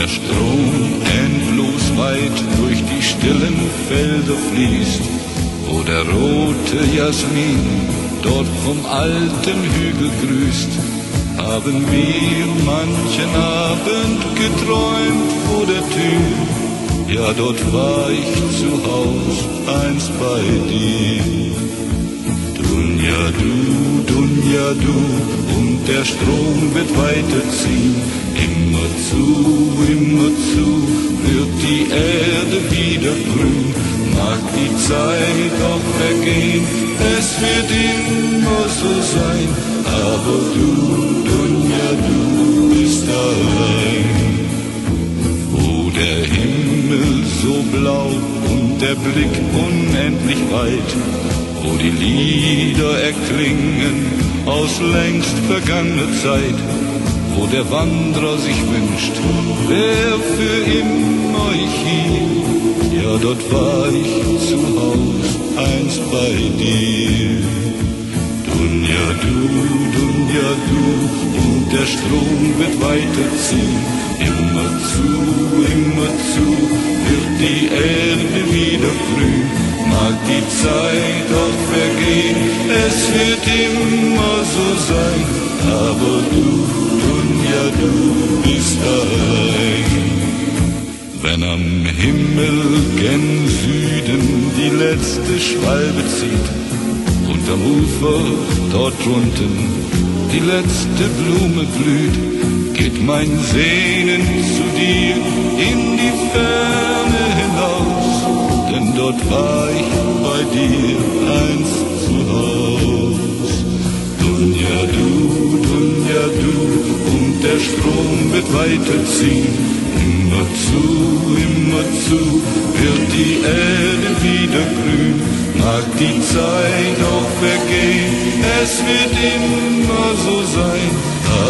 Strom endlos weit durch die stillen Felder fließt, wo der rote Jasmin dort vom alten Hügel grüßt, haben wir manchen Abend geträumt vor der Tür. Ja, dort war ich zu Haus, einst bei dir. Dunja du, und der Strom wird weiterziehen. Immer zu, wird die Erde wieder grün. Mag die Zeit auch vergehen, es wird immer so sein. Aber du, Dunja, du bist allein. Wo der Himmel so blau und der Blick unendlich weit, wo die Lieder erklingen aus längst vergangener Zeit, wo der Wanderer sich wünscht, wär für immer ich hier. Ja, dort war ich zu Haus, einst bei dir. Dunja du, und der Strom wird weiterziehen. Immer zu, wird die Erde wieder grün. Mag die Zeit auch vergehen, es wird immer so sein. Aber du, Dunja, du bist allein. Wenn am Himmel gen Süden die letzte Schwalbe zieht und am Ufer dort drunten die letzte Blume blüht, geht mein Sehnen zu dir in die Ferne hinaus, denn dort war ich bei dir einst zu Haus. Dunja du, und der Strom wird weiterziehen. Immer zu, wird die Erde wieder grün. Mag die Zeit auch vergehen, es wird immer so sein.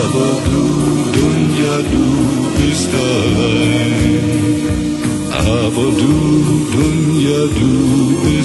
Aber du, Dunja, du bist allein. Aber du, Dunja, du bist